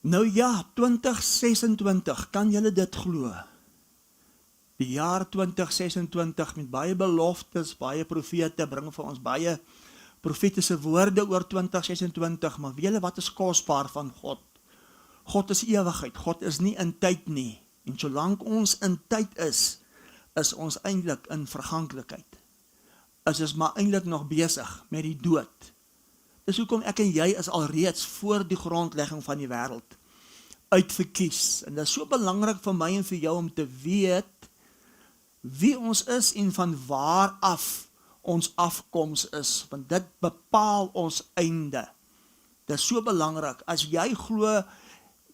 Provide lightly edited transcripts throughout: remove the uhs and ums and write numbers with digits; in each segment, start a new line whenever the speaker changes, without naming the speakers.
Nou ja, 2026, kan julle dit glo? Die jaar 2026 met baie beloftes, baie profete, bring vir ons baie profetiese woorde oor 2026, maar weet julle wat is kosbaar van God? God is ewigheid, God is nie in tyd nie, en solank ons in tyd is ons eintlik in verganklikheid. Is maar eintlik nog besig met die dood. Dis hoekom ek en jy is alreeds voor die grondlegging van die wêreld uitverkies. En dit is so belangrik vir my en vir jou om te weet wie ons is en van waar af ons afkoms is, want dit bepaal ons einde. Dit is so belangrik. As jy glo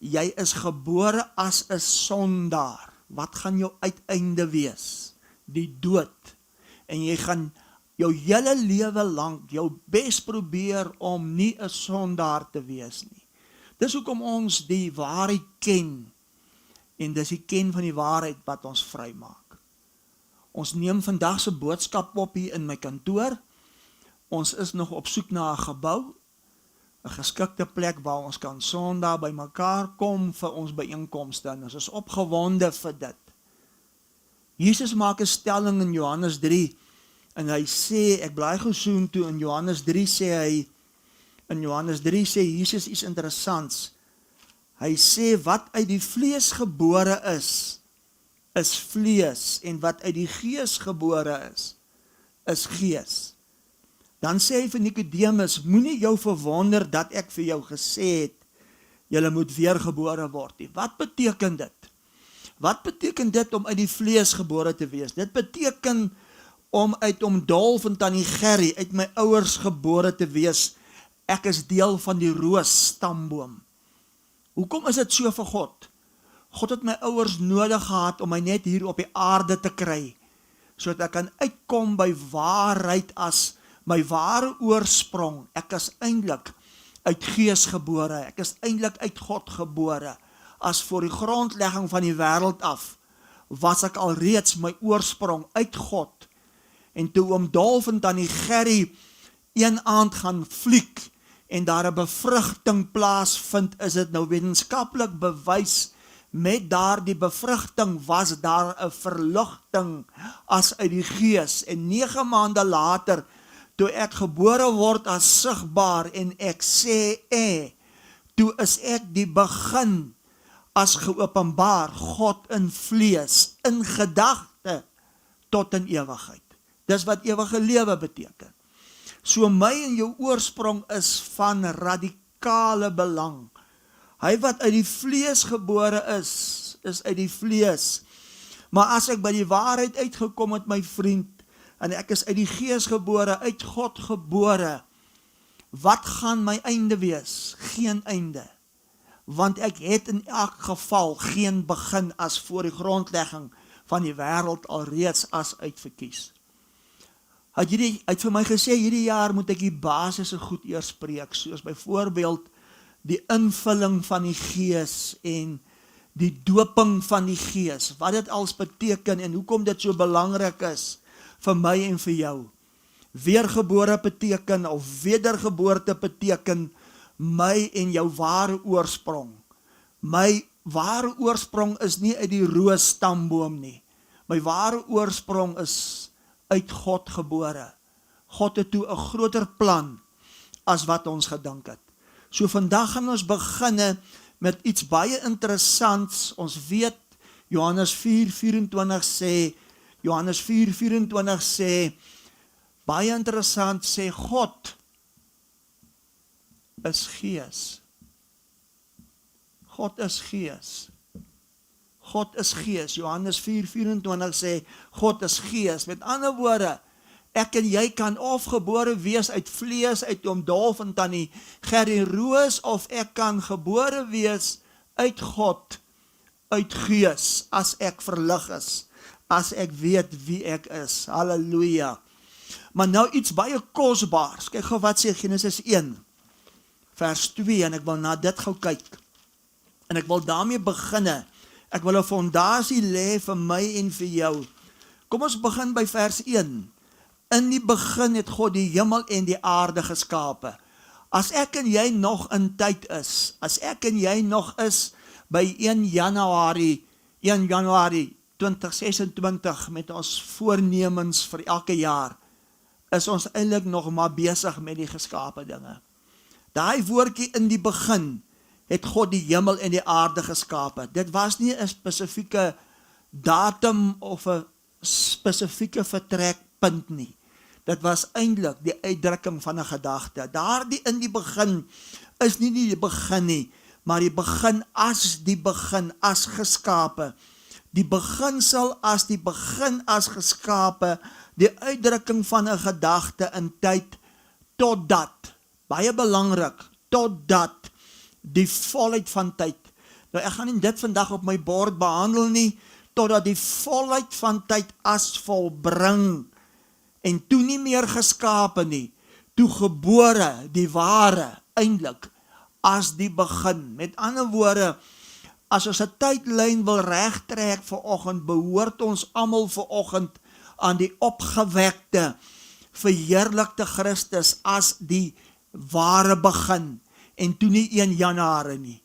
jy is gebore as 'n sondaar, wat gaan jou uiteinde wees? Die dood. En jy gaan jou hele lewe lank jou bes probeer om nie 'n sondaar te wees nie. Dis hoekom ons die waarheid ken, en dis die ken van die waarheid wat ons vrymaak. Ons neem vandag se boodskap op hier in my kantoor. Ons is nog op soek na 'n gebou, 'n geskikte plek waar ons kan Sondag by mekaar kom vir ons byeenkomste, en ons is opgewonde vir dit. Jesus maak 'n stelling in Johannes 3, en hy sê, ek blaai gou soontoe, in Johannes 3 sê Jesus iets interessants. Hy sê, wat uit die vlees gebore is vlees, en wat uit die gees gebore is gees. Dan sê hy vir Nikodemus, moenie jou verwonder dat ek vir jou gesê het, julle moet weergebore word nie. Wat beteken dit? Wat beteken dit om uit die vlees gebore te wees? Dit beteken om uit Dolf en Tannie Gerry, uit my ouers gebore te wees. Ek is deel van die roosstamboom. Hoekom is dit so vir God? God het my ouers nodig gehad om my net hier op die aarde te kry, sodat ek kan uitkom by waarheid as my ware oorsprong. Ek is eintlik uit gees gebore, ek is eintlik uit God gebore. As voor die grondlegging van die wêreld af, was ek alreeds my oorsprong uit God. En toe Dolf en Tannie Gerry een aand gaan fliek, en daar 'n bevrugting plaasvind, is dit nou wetenskaplik bewys, met daardie bevrugting was daar 'n verligting as uit die gees. En 9 maande later, toe ek gebore word as sigbaar, en ek sê, toe is ek die begin as geopenbaar, God in vlees, in gedagte, tot in ewigheid. Dis wat ewige lewe beteken. So my en jou oorsprong is van radikale belang. Hy wat uit die vlees gebore is uit die vlees. Maar as ek by die waarheid uitgekom het, my vriend, en ek is uit die gees gebore, uit God gebore, wat gaan my einde wees? Geen einde. Want ek het in elk geval geen begin as voor die grondlegging van die wêreld alreeds as uitverkies. Hy het vir my gesê, hierdie jaar moet ek die basisse goed eers spreek, soos byvoorbeeld die invulling van die gees en die doping van die gees, wat dit als beteken en hoekom dit so belangrik is vir my en vir jou. Weergebore beteken, of wedergeboorte beteken, my en jou ware oorsprong. My ware oorsprong is nie uit die roosstamboom nie. My ware oorsprong is uit God gebore. God het toe 'n groter plan as wat ons gedink het. So vandag gaan ons beginne met iets baie interessants. Ons weet Johannes 4:24 sê, baie interessant sê, God is gees. God is gees. God is gees. Johannes 4:24 sê, God is gees. Met ander woorde, ek en jy kan of gebore wees uit vlees, uit Dolf en Tannie Gerry Roos, of ek kan gebore wees uit God, uit gees, as ek verlig is, as ek weet wie ek is. Halleluja. Maar nou iets baie kosbaars. Kyk gou wat sê Genesis 1, vers 2, en ek wil na dit gou kyk. En ek wil daarmee beginne. Ek wil 'n fondasie lê vir my en vir jou. Kom ons begin by vers 1. In die begin het God die hemel en die aarde geskape. As ek en jy nog in tyd is, as ek en jy nog is by 1 Januarie 2026 met ons voornemens vir elke jaar, is ons eintlik nog maar besig met die geskape dinge. Daai woordjie in die begin, het God die hemel en die aarde geskape. Dit was nie 'n spesifieke datum of 'n spesifieke vertrekpunt nie. Dit was eintlik die uitdrukking van 'n gedagte. Daardie in die begin is nie die begin nie, maar die begin as geskape. Die beginsel as die begin as geskape, die uitdrukking van 'n gedagte in tyd totdat, baie belangrik, totdat die volheid van tyd. Nou ek gaan nie dit vandag op my bord behandel nie, totdat die volheid van tyd as volbring, en toe nie meer geskape nie, toe gebore, die ware, eintlik, as die begin. Met ander woorde, as ons 'n tydlyn wil regtrek vanoggend, behoort ons almal vanoggend aan die opgewekte, verheerlikte Christus as die ware begin, en toe nie 1 Januarie nie.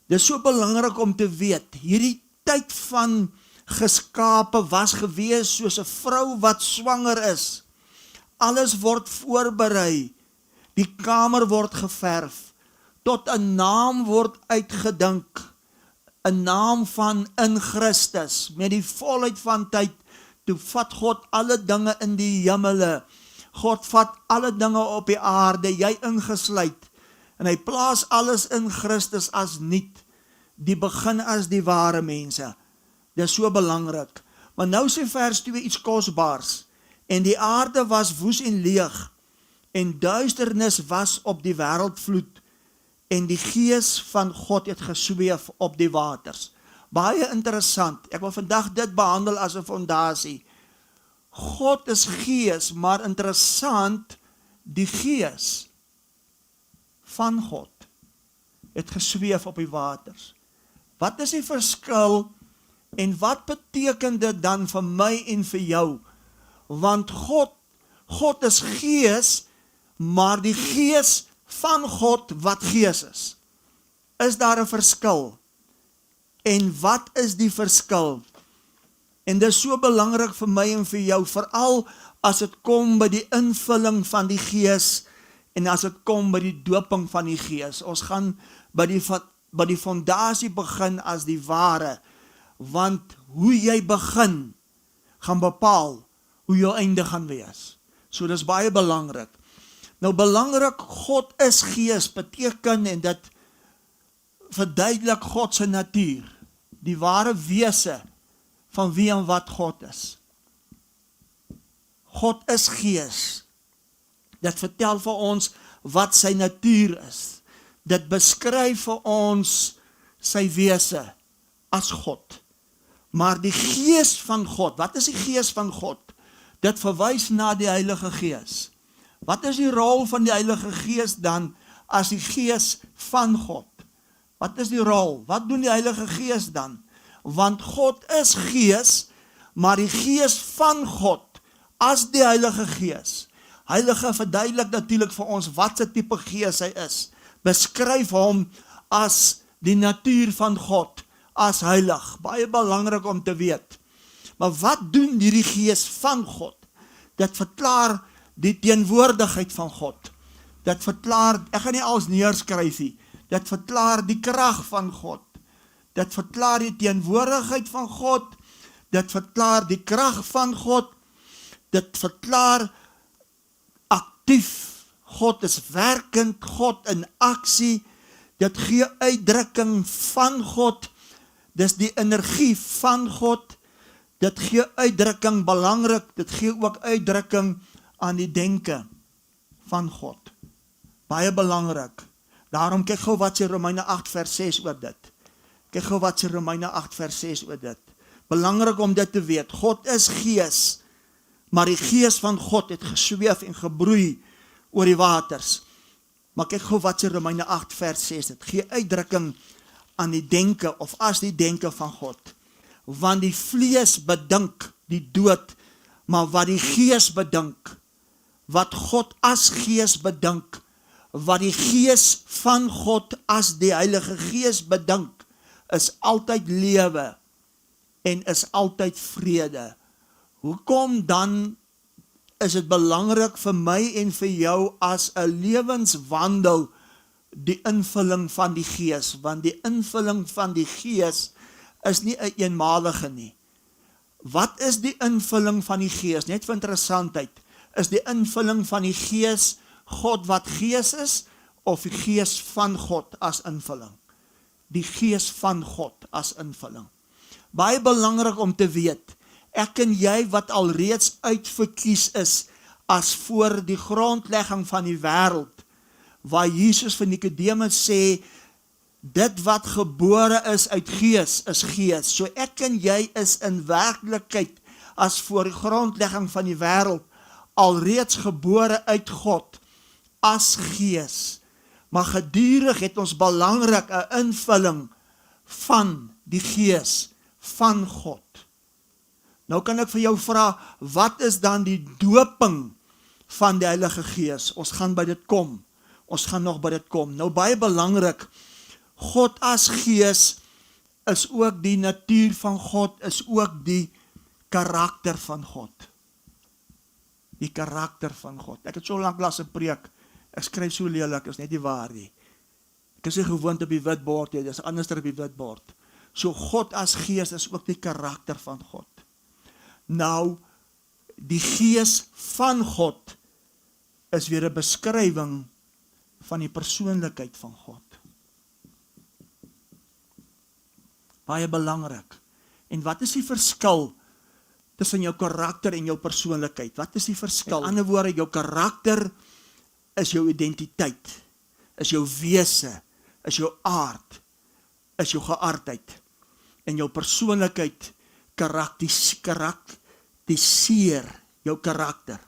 Dit is so belangrik om te weet, hierdie tyd van geskape was gewees soos 'n vrou wat swanger is. Alles word voorberei, die kamer word geverf, tot 'n naam word uitgedink, 'n naam van in Christus, met die volheid van tyd. Toe vat God alle dinge in die hemele, God vat alle dinge op die aarde, jy ingesluit, en hy plaas alles in Christus as nuut, die begin as die ware mense. Dit is so belangrik. Maar nou sê vers 2 iets kosbaars, en die aarde was woes en leeg, en duisternis was op die wêreldvloed, en die gees van God het gesweef op die waters. Baie interessant, ek wil vandag dit behandel as 'n fondasie. God is gees, maar interessant, die gees van God het gesweef op die waters. Wat is die verskil en wat beteken dit dan vir my en vir jou? Want God is gees, maar die gees van God wat gees is. Is daar 'n verskil? En wat is die verskil? En dit is so belangrik vir my en vir jou, veral as dit kom by die invulling van die gees, en as dit kom by die doping van die gees. Ons gaan by die fondasie begin as die ware, want hoe jy begin, gaan bepaal hoe jou einde gaan wees. So dis baie belangrik. Nou belangrik, God is gees, beteken, en dit verduidelik God se natuur, die ware wese van wie en wat God is. God is gees. Dit vertel vir ons wat sy natuur is. Dit beskryf vir ons sy wese as God. Maar die gees van God, wat is die gees van God? Dit verwys na die Heilige Gees. Wat is die rol van die Heilige Gees dan as die gees van God? Wat is die rol? Wat doen die Heilige Gees dan? Want God is gees, maar die gees van God as die Heilige Gees. Heilige verduidelik natuurlik vir ons wat se tipe gees hy is. Beskryf hom as die natuur van God, as heilig. Baie belangrik om te weet. Maar wat doen hierdie gees van God? Dit verklaar die teenwoordigheid van God. Dit verklaar, ek gaan nie alles neerskryf nie, dit verklaar die krag van God. Dit verklaar die teenwoordigheid van God, dit verklaar die krag van God, dit verklaar aktief, God is werkend, God in aksie, dit gee uitdrukking van God, dis die energie van God, dit gee uitdrukking, belangrik, dit gee ook uitdrukking aan die denke van God. Baie belangrik. Daarom kyk gou wat sê Romeine 8 vers 6 oor dit. Kyk gou wat sê Romeine 8 vers 6 oor dit. Belangrik om dit te weet. God is gees, maar die gees van God het gesweef en gebroei oor die waters. Maar kyk gou wat sê Romeine 8 vers 6. Dit gee uitdrukking aan die denke of as die denke van God. Want die vlees bedink die dood, maar wat die gees bedink, wat God as Gees bedink, wat die Gees van God as die Heilige Gees bedink, is altyd lewe en is altyd vrede. Hoekom dan is dit belangrik vir my en vir jou as 'n lewenswandel die invulling van die Gees? Want die invulling van die Gees is nie 'n eenmalige nie. Wat is die invulling van die Gees? Net vir interessantheid, is die invulling van die Gees God wat Gees is, of die Gees van God as invulling? Die Gees van God as invulling. Baie belangrik om te weet, ek en jy wat alreeds uitverkies is as voor die grondlegging van die wêreld, waar Jesus vir Nikodemus sê, dit wat gebore is uit Gees, is Gees. So ek en jy is in werklikheid, as voor die grondlegging van die wêreld, alreeds gebore uit God, as Gees. Maar gedurig het ons belangrik 'n invulling van die Gees, van God. Nou kan ek vir jou vra, wat is dan die doping van die Heilige Gees? Ons gaan by dit kom. Ons gaan nog by dit kom. Nou baie belangrik, God as Gees is ook die natuur van God, is ook die karakter van God. Die karakter van God. Ek het so lank las 'n preek, ek skryf so lelik, is net nie waar nie. Ek is nie gewoond op die witbord, dit is anders op die witbord. So God as Gees is ook die karakter van God. Nou, die Gees van God is weer 'n beskrywing van die persoonlikheid van God. Baie belangrik. En wat is die verskil tussen jou karakter en jou persoonlikheid? Wat is die verskil? In ander woorde, jou karakter is jou identiteit, is jou wese, is jou aard, is jou geaardheid. En jou persoonlikheid karakteriseer jou karakter.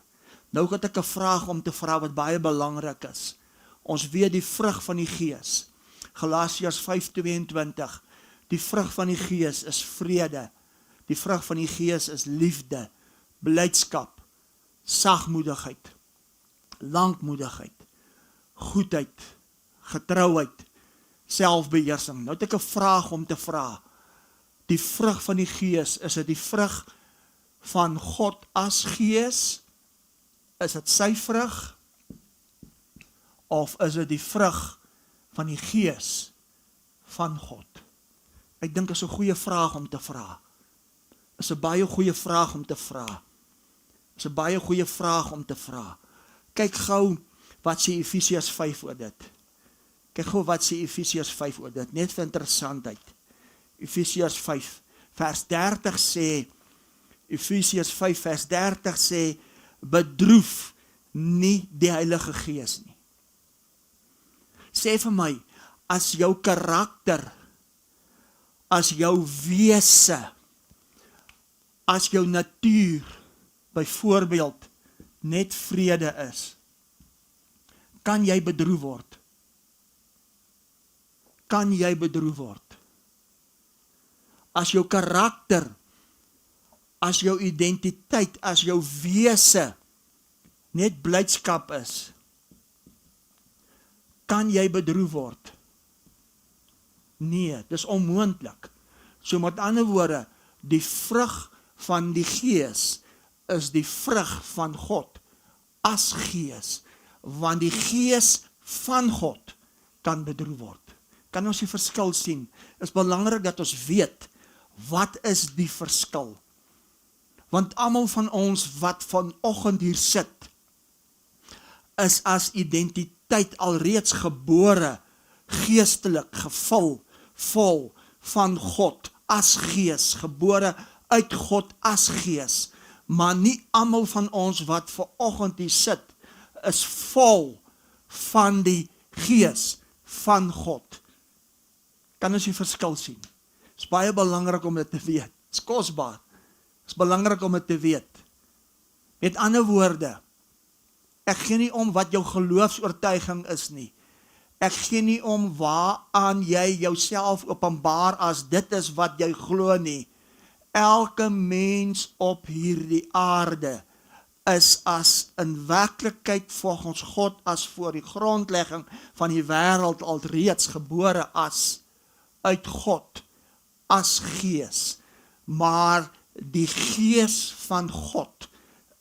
Nou het ek 'n vraag om te vra wat baie belangrik is. Ons weet die vrug van die Gees. Galasiërs 5:22. Die vrug van die Gees is vrede. Die vrug van die Gees is liefde, blydskap, sagmoedigheid, lankmoedigheid, goedheid, getrouheid, selfbeheersing. Nou het ek 'n vraag om te vra. Die vrug van die Gees, is dit die vrug van God as Gees? Is dit sy vrug? Of is dit die vrug van die Gees van God? Ek dink is 'n goeie vraag om te vra. Is 'n baie goeie vraag om te vra. Is 'n baie goeie vraag om te vra. Kyk gou wat sê Efesiërs 5 oor dit. Kyk gou wat sê Efesiërs 5 oor dit, net vir interessantheid. Efesiërs 5 vers 30 sê, Efesiërs 5 vers 30 sê, bedroef nie die Heilige Gees nie. Sê vir my, as jou karakter, as jou wese, as jou natuur, byvoorbeeld, net vrede is, kan jy bedroef word? Kan jy bedroef word? As jou karakter, as jou identiteit, as jou wese, net blydskap is, kan jy bedroef word? Nee, dis onmoontlik. So met ander woorde, die vrug van die Gees is die vrug van God as Gees, want die Gees van God kan bedroef word. Kan ons die verskil sien? Is belangrik dat ons weet, wat is die verskil? Want almal van ons wat vanoggend hier sit, is as identiteit alreeds gebore, geestelik, gevul, vol van God as Gees, gebore uit God as Gees, maar nie almal van ons wat vanoggend hier sit, is vol van die Gees van God. Kan ons die verskil sien? Dit is baie belangrik om dit te weet. Dit is kosbaar. Dit is belangrik om dit te weet. Met ander woorde, ek gee nie om wat jou geloofsoortuiging is nie. Ek gee nie om waaraan jy jouself openbaar as dit is wat jy glo nie. Elke mens op hierdie aarde is as in werklikheid volgens God as voor die grondlegging van die wêreld alreeds gebore as uit God, as gees. Maar die gees van God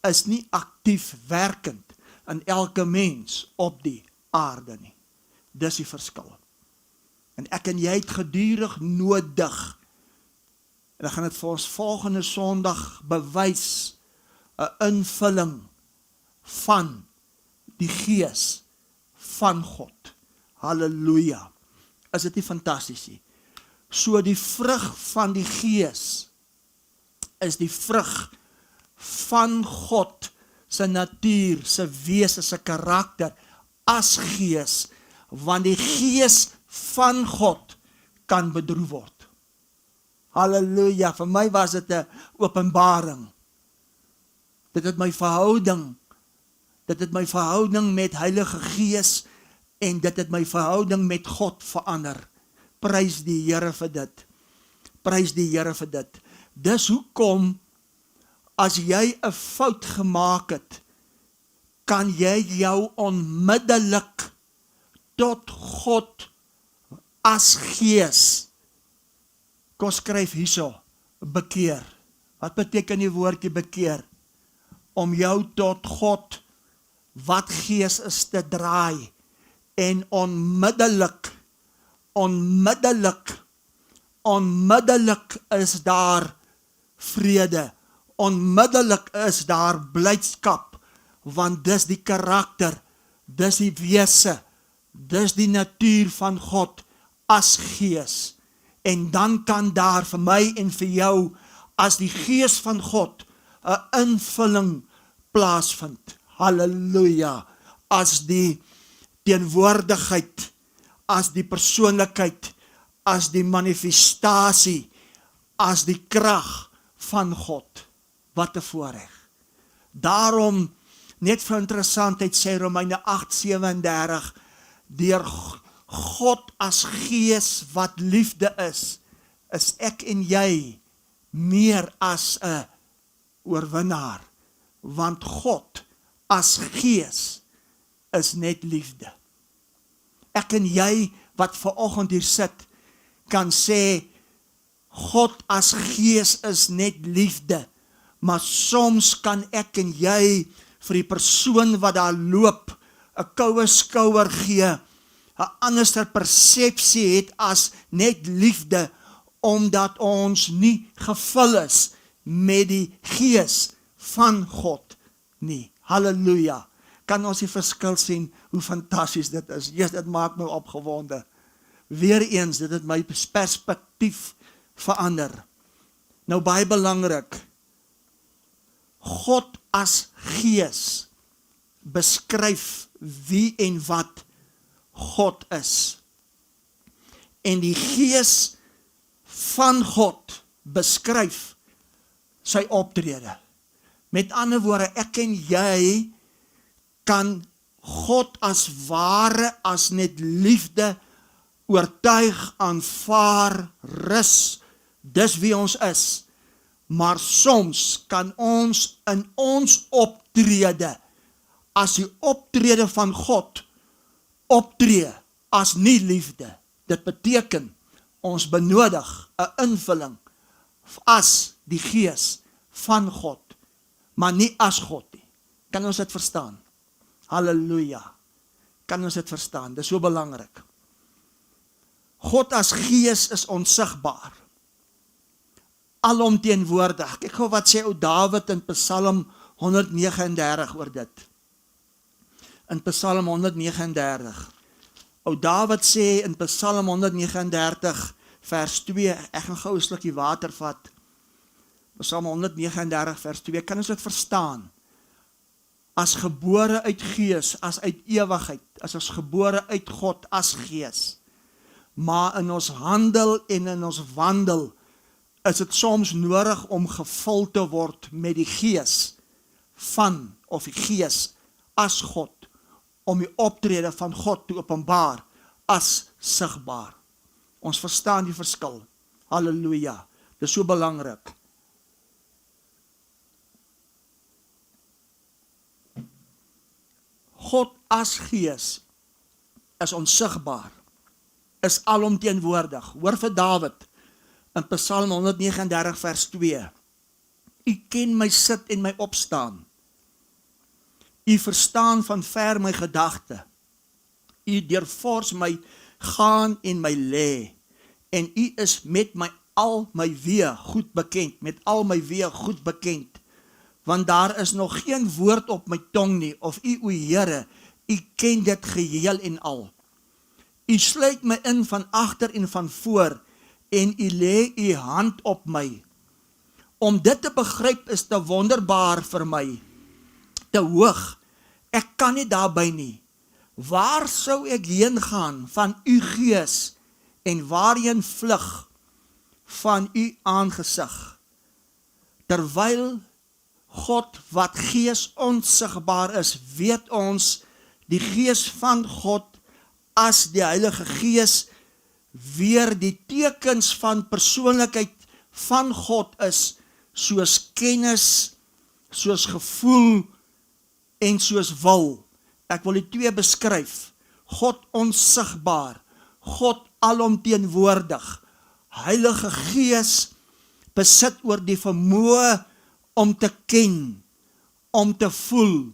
is nie aktief werkend in elke mens op die aarde nie. Dis die verskil. En ek en jy het gedurig nodig, en ek gaan dit vir ons volgende Sondag bewys, 'n invulling van die gees van God. Halleluja. Is dit nie fantasties nie? So die vrug van die gees is die vrug van God se natuur, se wese, se karakter as gees, want die gees van God kan bedroef word. Halleluja, vir my was dit 'n openbaring. Dit het my verhouding met Heilige Gees en dit het my verhouding met God verander. Prys die Here vir dit. Prys die Here vir dit. Dis hoekom as jy 'n fout gemaak het, kan jy jou onmiddellik tot God as gees. Kom skryf hierso, bekeer. Wat beteken die woordjie bekeer? Om jou tot God, wat gees is, te draai, en onmiddellik is daar vrede, onmiddellik is daar blydskap, want dis die karakter, dis die wese, dis die natuur van God as gees, en dan kan daar vir my en vir jou, as die gees van God, 'n invulling plaasvind. Halleluja. As die teenwoordigheid, as die persoonlikheid, as die manifestasie, as die krag van God. Wat 'n voorreg. Daarom, net vir interessantheid, sê Romeine 8:37, deur God as gees wat liefde is ek en jy meer as 'n oorwinnaar, want God as gees is net liefde. Ek en jy wat vanoggend hier sit, kan sê, God as gees is net liefde, maar soms kan ek en jy vir die persoon wat daar loop, 'n koue skouer gee, 'n anderste persepsie het as net liefde, omdat ons nie gevul is met die gees van God nie. Halleluja. Kan ons die verskil sien, hoe fantasties dit is? Jesus, dit maak my opgewonde. Weereens, dit het my perspektief verander. Nou baie belangrik, God as gees beskryf wie en wat God is. En die gees van God beskryf sy optrede. Met ander woorde, ek en jy kan God as ware, as net liefde oortuig, aanvaar, rus, dis wie ons is. Maar soms kan ons in ons optrede, as die optrede van God optree as nie liefde. Dit beteken, ons benodig 'n invulling as die gees van God, maar nie as God nie. Kan ons dit verstaan? Halleluja. Kan ons dit verstaan? Dit is so belangrik. God as gees is onsigbaar. Alomteenwoordig. Kyk gou wat sê ou Dawid in Psalm 139 oor dit. In Psalm 139. Ou Dawid sê in Psalm 139 vers 2, ek gaan gou 'n slukkie water vat. Psalm 139 vers 2, kan ons dit verstaan? As gebore uit gees, as uit ewigheid, as ons gebore uit God as gees. Maar in ons handel en in ons wandel is dit soms nodig om gevul te word met die gees van, of die gees as God, om die optrede van God te openbaar as sigbaar. Ons verstaan die verskil. Halleluja. Dit is so belangrik. God as Gees is onsigbaar, is alomteenwoordig. Hoor vir Dawid in Psalm 139 vers 2. U ken my sit en my opstaan. U verstaan van ver my gedagte. U deurvors my gaan en my lê. En u is met my al my weë goed bekend, met al my weë goed bekend. Want daar is nog geen woord op my tong nie, of u, o Here, u ken dit geheel en al. U sluit my in van agter en van voor, en u lê u hand op my. Om dit te begryp is te wonderbaar vir my, te hoog, ek kan nie daarby nie. Waar sou ek heen gaan van u Gees, en waarheen vlug van u aangesig? Terwyl God wat Gees onsigbaar is, weet ons die Gees van God as die Heilige Gees weer die tekens van persoonlikheid van God is, soos kennis, soos gevoel en soos wil. Ek wil die twee beskryf. God onsigbaar, God alomteenwoordig. Heilige Gees besit oor die vermoë om te ken, om te voel,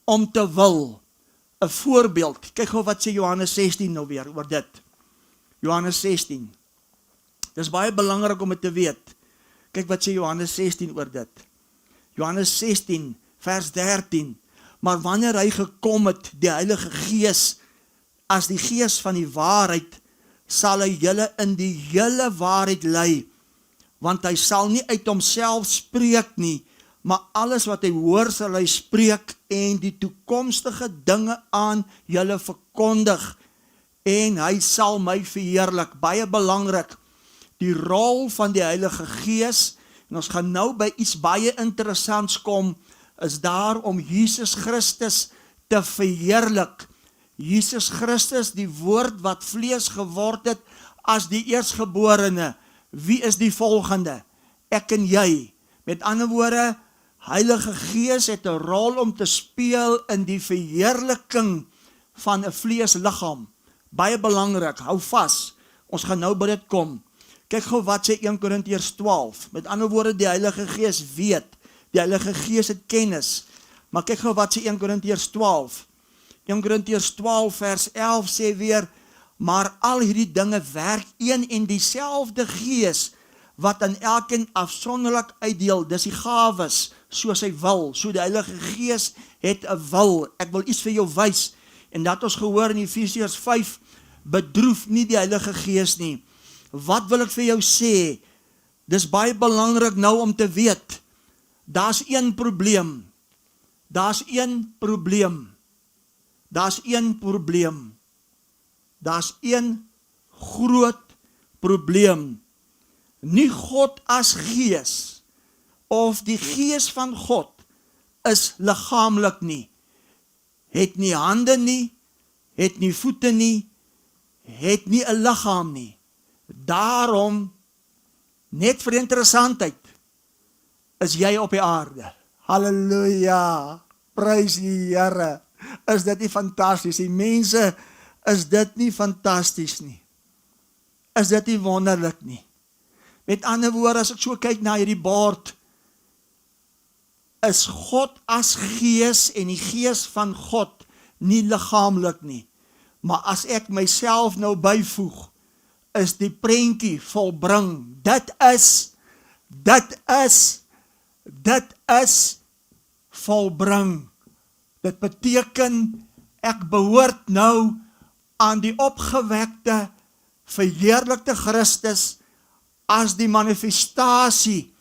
om te wil. 'n Voorbeeld, kyk gou wat sê Johannes 16 nou weer oor dit. Johannes 16. Dis baie belangrik om dit te weet. Kyk wat sê Johannes 16 oor dit. Johannes 16 vers 13. Maar wanneer hy gekom het, die Heilige Gees, as die Gees van die waarheid, sal hy julle in die hele waarheid lei, want hy sal nie uit homself spreek nie, maar alles wat hy hoor sal hy spreek, en die toekomstige dinge aan julle verkondig, en hy sal my verheerlik. Baie belangrik, die rol van die Heilige Gees, en ons gaan nou by iets baie interessants kom, is daar om Jesus Christus te verheerlik. Jesus Christus, die woord wat vlees geword het, as die eerstgeborene. Wie is die volgende? Ek en jy. Met ander woorde, Heilige Gees het 'n rol om te speel in die verheerliking van 'n vleesliggaam. Baie belangrik, hou vas. Ons gaan nou by dit kom. Kyk gou wat sê 1 Korintiërs 12. Met ander woorde, die Heilige Gees weet. Die Heilige Gees het kennis. Maar kyk gou wat sê 1 Korintiërs 12. 1 Korintiërs 12 vers 11 sê weer, maar al hierdie dinge werk een en dieselfde Gees, wat aan elkeen afsonderlik uitdeel. Dis die gawes, soos hy wil. So die Heilige Gees het 'n wil. Ek wil iets vir jou wys. En dat ons gehoor in Efesiërs 5, bedroef nie die Heilige Gees nie. Wat wil ek vir jou sê? Dis baie belangrik nou om te weet. Daar's een probleem. Daar's een probleem. Daar's een probleem. Daar's een groot probleem. Nie God as Gees, of die Gees van God, is liggaamlik nie. Het nie hande nie, het nie voete nie, het nie 'n liggaam nie. Daarom, net vir interessantheid, is jy op die aarde. Halleluja, prys die Here. Is dit nie fantasties? Die mense, is dit nie fantasties nie? Is dit nie wonderlik nie? Met ander woorde, as ek so kyk na hierdie bord, is God as Gees en die Gees van God nie liggaamlik nie. Maar as ek myself nou byvoeg, is die prentjie volbring. Dit is volbring. Dit beteken, ek behoort nou aan die opgewekte, verheerlikte Christus, as die manifestasie,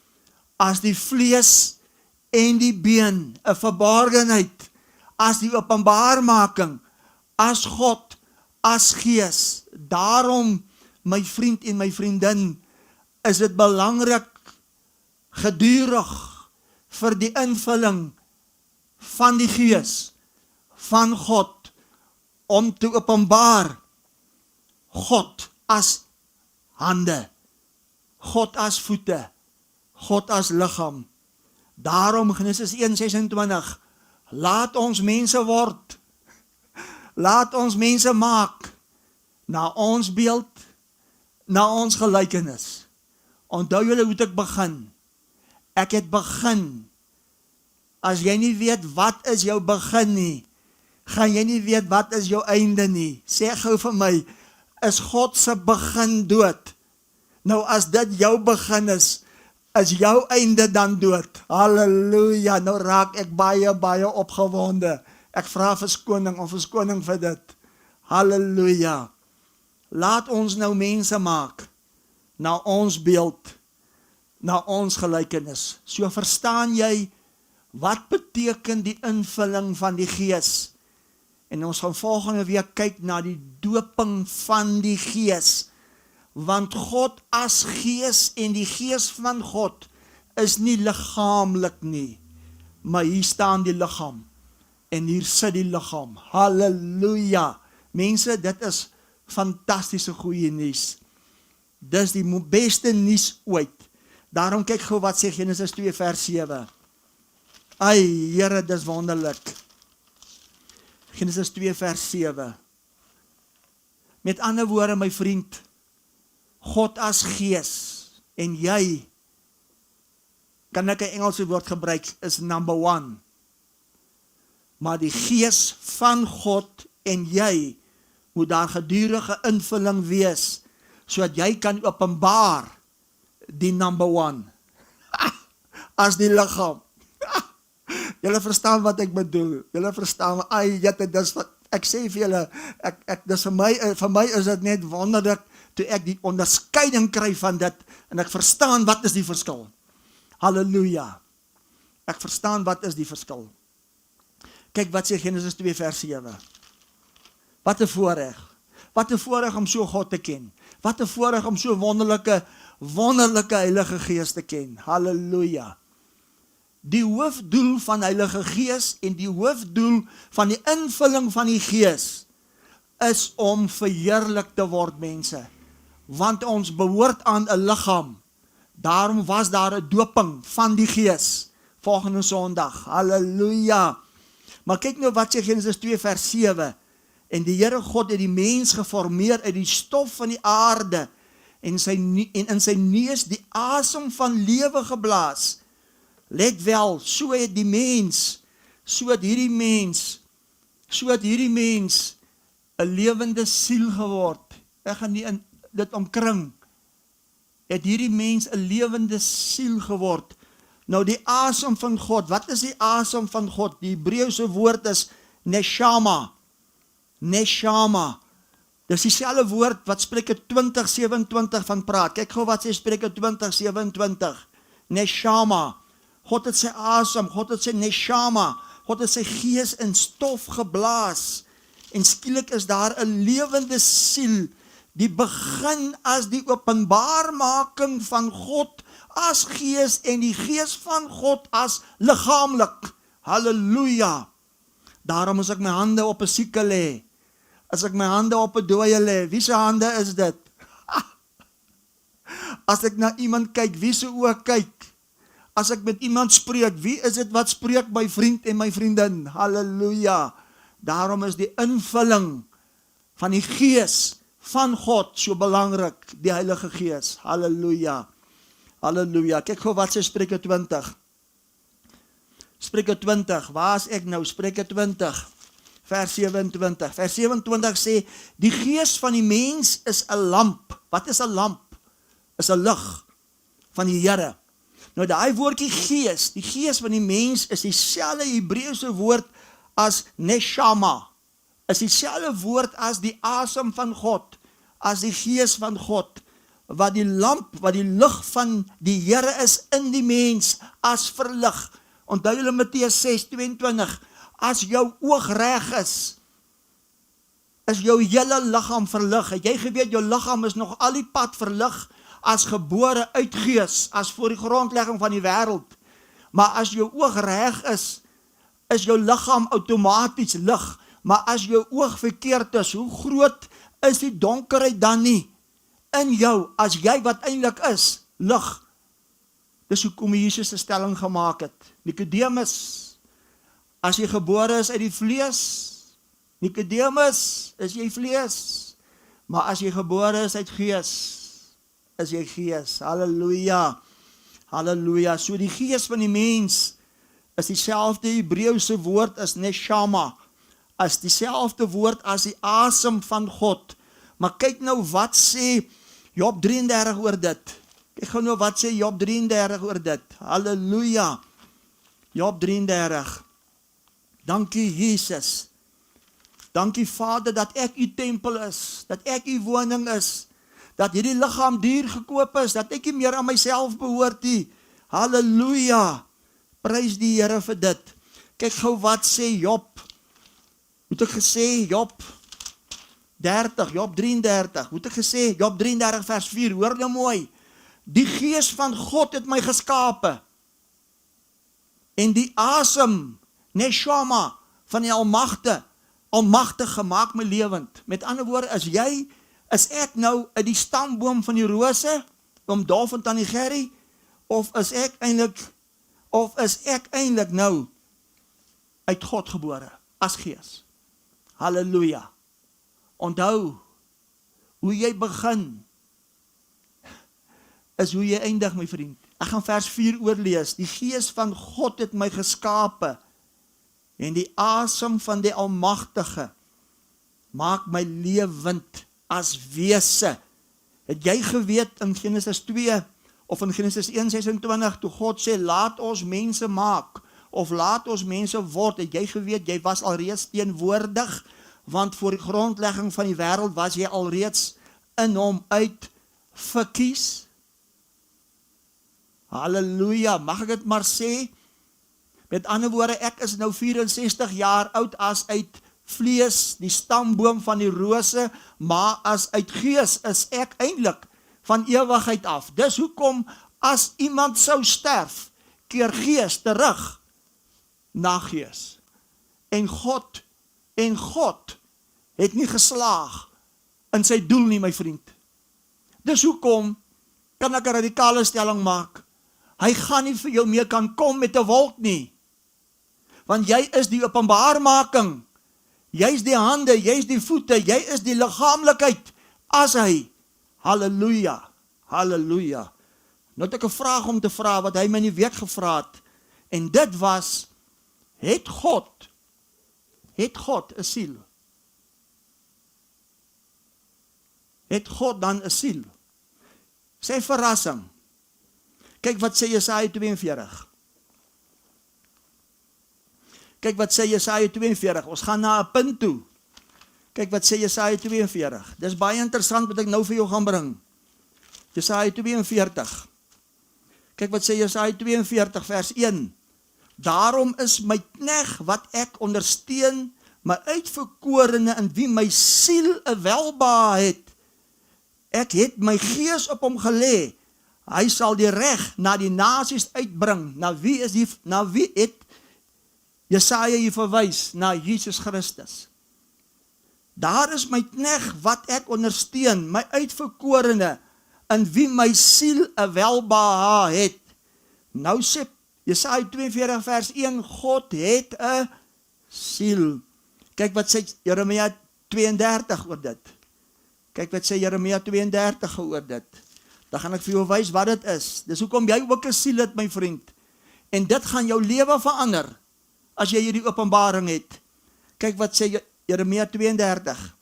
as die vlees en die been, 'n verborgenheid, as die openbaarmaking, as God, as Gees. Daarom, my vriend en my vriendin, is dit belangrik, gedurig, vir die invulling van die Gees, van God, om te openbaar, God as hande, God as voete, God as liggaam. Daarom Genesis 1:26, laat ons mense word. Laat ons mense maak na ons beeld, na ons gelykenis. Onthou julle hoe het ek begin? Ek het begin. As jy nie weet wat is jou begin nie, gaan jy nie weet wat is jou einde nie. Sê gou vir my, is God se begin dood? Nou as dit jou begin is jou einde dan dood? Halleluja, nou raak ek baie opgewonde. Ek vra verskoning vir dit. Halleluja. Laat ons nou mense maak na ons beeld, na ons gelykenis. So verstaan jy, wat beteken die invulling van die Gees? En ons gaan volgende week kyk na die doping van die Gees. Want God as Gees en die Gees van God is nie liggaamlik nie. Maar hier staan die liggaam. En hier sit die liggaam. Halleluja. Mense, dit is fantastiese goeie nuus. Dis die beste nuus ooit. Daarom kyk gou wat sê Genesis 2 vers 7. Ai, Here, dis wonderlik. Genesis 2 vers 7. Met ander woorde, my vriend, God as Gees, en jy, kan ek 'n Engelse woord gebruik, is number 1. Maar die Gees van God en jy, moet daar gedurende invulling wees, sodat jy kan openbaar die number 1, as die liggaam. Julle verstaan wat ek bedoel, julle verstaan, ek sê vir julle, vir my is dit net wonderlik, toe ek die onderskeiding kry van dit, en ek verstaan wat is die verskil. Halleluja. Ek verstaan wat is die verskil. Kyk wat sê Genesis 2 vers 7. Wat 'n voorreg. Wat 'n voorreg om so God te ken. Wat 'n voorreg om so wonderlike Heilige Gees te ken. Halleluja. Die hoofdoel van Heilige Gees en die hoofdoel van die invulling van die Gees is om verheerlik te word, mense. Want ons behoort aan 'n liggaam. Daarom was daar 'n doping van die Gees volgende Sondag. Halleluja. Maar kyk nou wat sê Genesis 2 vers 7. En die Here God het die mens geformeer uit die stof van die aarde en in sy neus die asem van lewe geblaas. Let wel, so het hierdie mens 'n lewende siel geword. Ek gaan nie in dit omkring. Het hierdie mens 'n lewende siel geword. Nou die asem van God, wat is die asem van God? Die Hebreëse woord is neshama. Neshama. Dis dieselfde woord wat Spreuke 20:27 van praat. Kyk gou wat sê Spreuke 20:27. Neshama. God het sy asem, God het sy neshama, God het sy gees in stof geblaas. En skielik is daar 'n lewende siel, die begin as die openbaarmaking van God as Gees en die Gees van God as liggaamlik. Halleluja. Daarom as ek my hande op 'n sieke lê, as ek my hande op 'n dooie lê, wie se hande is dit? As ek na iemand kyk, wie se oë kyk? As ek met iemand spreek, wie is dit wat spreek, my vriend en my vriendin? Halleluja. Daarom is die invulling van die Gees van God so belangrik, die Heilige Gees. Halleluja. Halleluja. Kyk gou wat sê Spreuke 20. Spreuke 20, waar is ek nou? Spreuke 20, vers 27. Vers 27 sê, die Gees van die mens is 'n lamp. Wat is 'n lamp? Is 'n lig van die Here. Nou daai woordjie Gees, die Gees van die mens is dieselfde Hebreëse woord as neshama. Is dieselfde woord as die asem van God, as die Gees van God, wat die lamp, wat die lig van die Here is in die mens, as verlig. Onthou julle Matteus 6:22, as jou oog reg is jou hele liggaam verlig. Het jy geweet, jou liggaam is nog al die pad verlig, as gebore uit Gees, as voor die grondlegging van die wêreld. Maar as jou oog reg is jou liggaam outomaties lig. Maar as jou oog verkeerd is, hoe groot is die donkerheid dan nie in jou, as jy wat eintlik is, lig. Dis hoekom Jesus 'n stelling gemaak het. Nikodemus, as jy gebore is uit die vlees, Nicodemus, is jy vlees? Maar as jy gebore is uit gees, is jy gees. Halleluja. Halleluja. So die gees van die mens is dieselfde Hebreëse woord as neshama, as dieselfde woord as die asem van God. Maar kyk nou wat sê Job 33 oor dit. Kyk gou nou wat sê Job 33 oor dit. Halleluja. Job 33. Dankie Jesus. Dankie Vader dat ek u tempel is, dat ek u woning is, dat hierdie liggaam duur gekoop is, dat ek nie meer aan myself behoort nie. Halleluja. Prys die Here vir dit. Kyk gou wat sê Job. Moet ek gesê Job 30, Job 33. Moet ek gesê Job 33 vers 4. Hoor nou mooi. Die gees van God het my geskape. En die asem, neshama, van die Almagtige maak my lewend. Met ander woorde, is ek nou uit die stamboom van die rose, om Dolf en Tannie Gerry, of is ek eintlik nou uit God gebore, as gees. Halleluja. Onthou, hoe jy begin, is hoe jy eindig, my vriend. Ek gaan vers 4 oorlees. Die gees van God het my geskape, en die asem van die Almagtige maak my lewend as wese. Het jy geweet in Genesis 2 of in Genesis 1:26 toe God sê laat ons mense maak of laat ons mense word, het jy geweet jy was alreeds teenwoordig, want voor die grondlegging van die wêreld was jy alreeds in hom uit verkies. Halleluja, mag ek dit maar sê? Met ander woorde, ek is nou 64 jaar oud as uit vlees, die stamboom van die rose, maar as uit gees is ek eintlik van ewigheid af. Dis hoekom as iemand sou sterf, keer gees terug na gees. En God het nie geslaag in sy doel nie, my vriend. Dis hoekom kan ek 'n radikale stelling maak. Hy gaan nie vir jou meer kan kom met 'n wolk nie. Want jy is die openbaarmaking, jy is die hande, jy is die voete, jy is die liggaamlikheid, as hy, halleluja, halleluja. Nou het ek 'n vraag om te vra, wat hy my in die week gevra het, en dit was, het God 'n siel? Het God dan 'n siel? Sy verrassing, kyk wat sê Jesaja 42, kyk wat sê Jesaja 42, ons gaan na 'n punt toe. Kyk wat sê Jesaja 42, dis baie interessant wat ek nou vir jou gaan bring. Jesaja 42, kyk wat sê Jesaja 42 vers 1, daarom is my knegg wat ek ondersteun, my uitverkorene in wie my siel 'n welbehae het. Ek het my gees op hom gelê, hy sal die reg na die nasies uitbring. Na wie het Jesaja hier verwys? Na Jesus Christus. Daar is my knegg wat ek ondersteun, my uitverkorene, in wie my siel 'n welbehae het. Nou sê Jesaja 42 vers 1, God het 'n siel. Kyk wat sê Jeremia 32 oor dit. Kyk wat sê Jeremia 32 oor dit. Dan gaan ek vir jou wys wat dit is. Dis hoekom jy ook 'n siel het, my vriend. En dit gaan jou lewe verander, as jy hierdie openbaring het. Kyk wat sê Jeremia 32,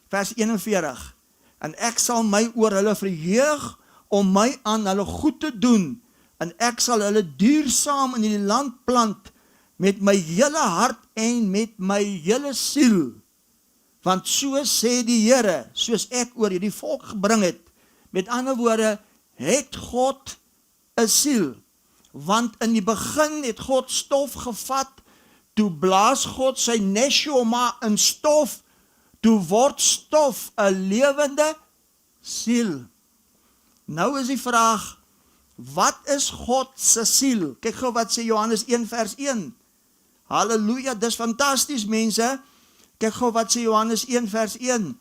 vers 41. En ek sal my oor hulle verheug, om my aan hulle goed te doen, en ek sal hulle duursaam in die land plant, met my hele hart en met my hele siel. Want so sê die Here, soos ek oor hierdie volk gebring het. Met ander woorde, het God 'n siel. Want in die begin het God stof gevat, toe blaas God sy neshama in stof, toe word stof 'n lewende siel. Nou is die vraag, wat is God se siel? Kyk gou wat sê Johannes 1 vers 1. Halleluja, dis fantasties mense. Kyk gou wat sê Johannes 1 vers 1.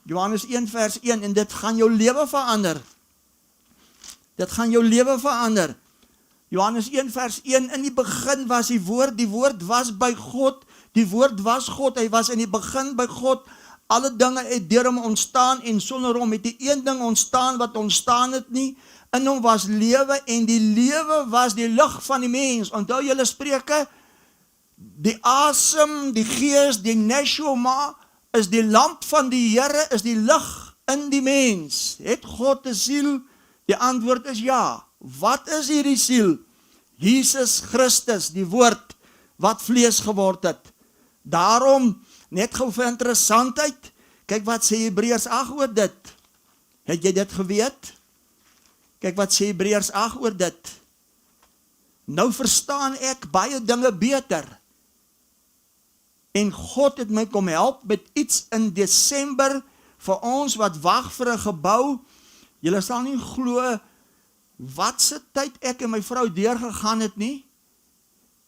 Johannes 1 vers 1, en dit gaan jou lewe verander. Dit gaan jou lewe verander. Johannes 1 vers 1, in die begin was die woord was by God, Die woord was God, hy was in die begin by God. Alle dinge het deur hom ontstaan en sonder hom het die een ding ontstaan wat ontstaan het nie. In hom was lewe en die lewe was die lig van die mens. Onthou julle Spreuke, die asem, die gees, die neshama is die lamp van die Here, is die lig in die mens. Het God 'n siel? Die antwoord is ja. Wat is hierdie siel? Jesus Christus, die woord wat vlees geword het. Daarom, net gou vir interessantheid, kyk wat sê Hebreërs 8 oor dit. Het jy dit geweet? Kyk wat sê Hebreërs 8 oor dit. Nou verstaan ek baie dinge beter. En God het my kom help met iets in Desember vir ons wat wag vir 'n gebou. Julle sal nie glo wat se tyd ek en my vrou deurgegaan het nie.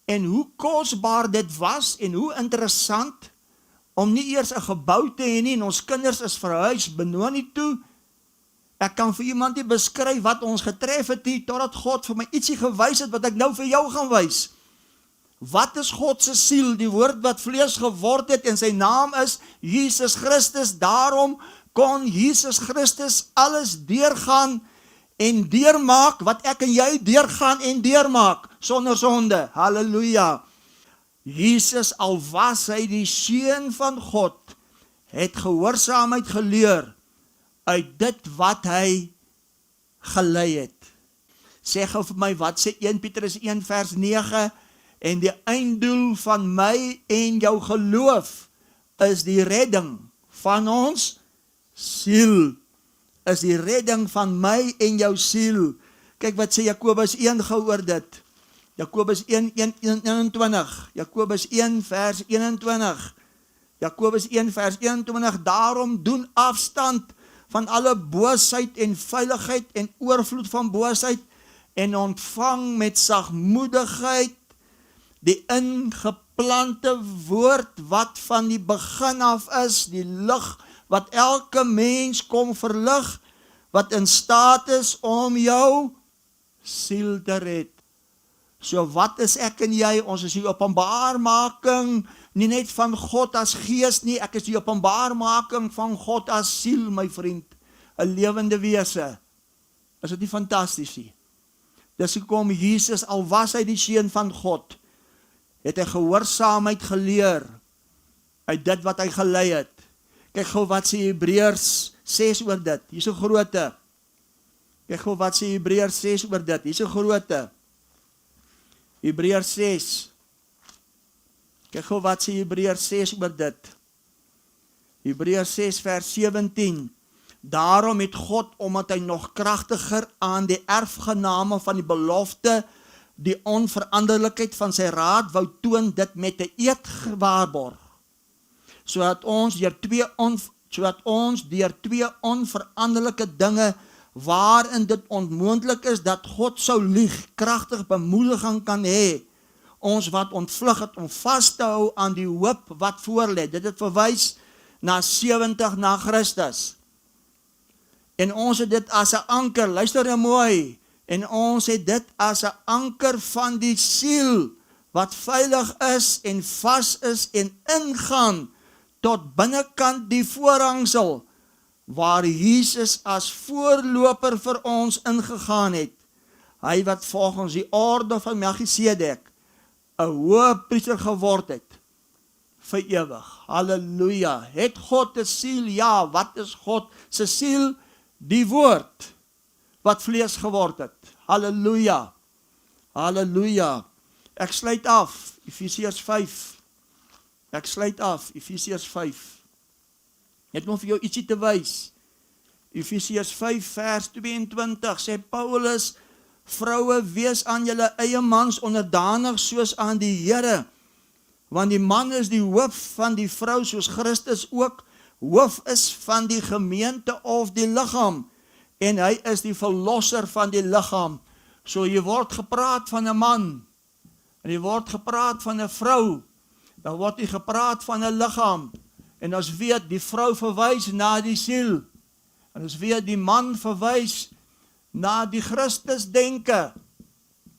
En hoe kosbaar dit was en hoe interessant om nie eers 'n gebou te hê nie en ons kinders is verhuis Benoni toe. Ek kan vir iemand nie beskryf wat ons getref het nie, totdat God vir my ietsie gewys het wat ek nou vir jou gaan wys. Wat is God se siel? Die woord wat vlees geword het en sy naam is Jesus Christus. Daarom kon Jesus Christus alles deurgaan en deurmaak wat ek en jy deurgaan en deurmaak sonder sonde. Halleluja. Jesus, al was hy die seun van God, het gehoorsaamheid geleer uit dit wat hy gelei het. Sê gou vir my, wat sê 1 Petrus 1 vers 9? En die einddoel van my en jou geloof is die redding van ons siel. Is die redding van my en jou siel. Kyk wat sê Jakobus 1 gou oor dit. Jakobus 1:21. Jakobus 1 vers 21. Jakobus 1 vers 21. Daarom doen afstand van alle boosheid en vuiligheid en oorvloed van boosheid en ontvang met sagmoedigheid die ingeplante woord wat van die begin af is, die lig wat elke mens kom verlig, wat in staat is om jou siel te red. So wat is ek en jy? Ons is die openbaarmaking, nie net van God as gees nie, ek is die openbaarmaking van God as siel, my vriend, 'n lewende wese. Is dit nie fantasties nie? Dis hoekom Jesus, al was hy die seun van God, het hy gehoorsaamheid geleer uit dit wat hy gelei het. Kyk gou wat sê Hebreërs 6 oor dit. Hier's 'n groote. Kyk gou wat sê Hebreërs 6 oor dit. Hier's 'n groote. Hebreërs 6. Kyk gou wat sê Hebreërs 6 oor dit. Hebreërs 6 vers 17. Daarom het God, omdat hy nog kragtiger aan die erfgename van die belofte, die onveranderlikheid van sy raad wou toon, dit met 'n eed gewaarborg, sodat ons deur twee onveranderlike dinge, waarin dit onmoontlik is dat God sou lieg, kragtig bemoediging kan hê, ons wat ontvlug het om vas te hou aan die hoop wat voorlê. Dit het verwys na 70 na Christus. En ons het dit as 'n anker, luister nou mooi, en ons het dit as 'n anker van die siel, wat veilig is en vas is en ingaan tot binnekant die voorhangsel, waar Jesus as voorloper vir ons ingegaan het. Hy wat volgens die orde van Melchisedek 'n hoëpriester geword het, vir ewig. Halleluja. Het God 'n siel? Ja, wat is God se siel? Die woord wat vlees geword het. Halleluja. Halleluja. Ek sluit af, Efesiërs 5. Ek sluit af, Efesiërs 5. Net om vir jou ietsie te wys. Efesiërs 5 vers 22 sê Paulus, vroue, wees aan julle eie mans onderdanig soos aan die Here, want die man is die hoof van die vrou, soos Christus ook hoof is van die gemeente of die liggaam, en hy is die verlosser van die liggaam. So jy word gepraat van 'n man, en jy word gepraat van 'n vrou, dan word jy gepraat van 'n liggaam, en ons weet, die vrou verwys na die siel, en ons weet, die man verwys na die Christus denke.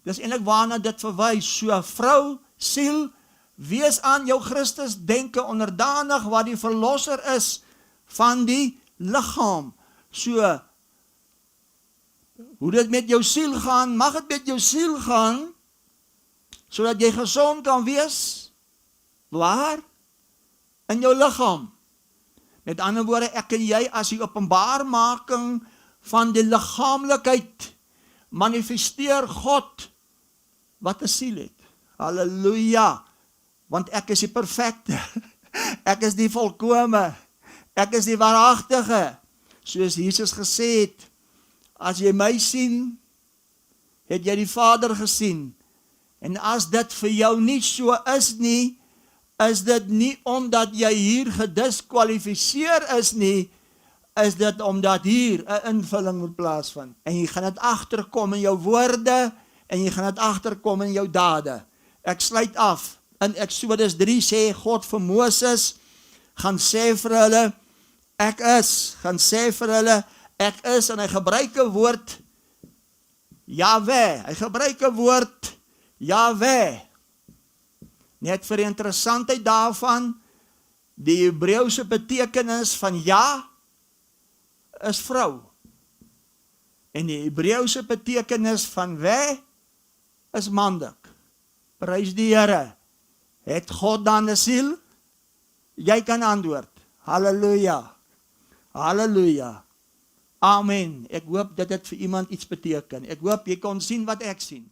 Dis eintlik waarna dit verwys, so 'n vrou, siel, Wees aan jou Christus denke onderdanig wat die verlosser is van die liggaam. So, hoe dit met jou siel gaan, mag dit met jou siel gaan, sodat jy gesond kan wees. Waar? In jou liggaam. Met ander woorde, ek en jy as die openbaarmaking van die liggaamlikheid manifesteer God wat 'n siel het. Halleluja! Want ek is die perfekte. Ek is die volkome. Ek is die waaragtige. Soos Jesus gesê het, as jy my sien, het jy die Vader gesien. En as dit vir jou nie so is nie, is dit nie omdat jy hier gediskwalifiseer is nie, is dit omdat hier 'n invulling moet plaasvind. En jy gaan dit agterkom in jou woorde, en jy gaan dit agterkom in jou dade. Ek sluit af. In Exodus 3 sê God vir Moses, gaan sê vir hulle, ek is, gaan sê vir hulle, ek is, en hy gebruik 'n woord, Yahweh, hy gebruik 'n woord, Yahweh. Net vir die interessantheid daarvan, die Hebreëse betekenis van ja, is vrou. En die Hebreëse betekenis van weh, is manlik. Prys die Here. Het God dan 'n siel? Jy kan antwoord. Halleluja. Halleluja. Amen. Ek hoop dit het vir iemand iets beteken. Ek hoop jy kon sien wat ek sien.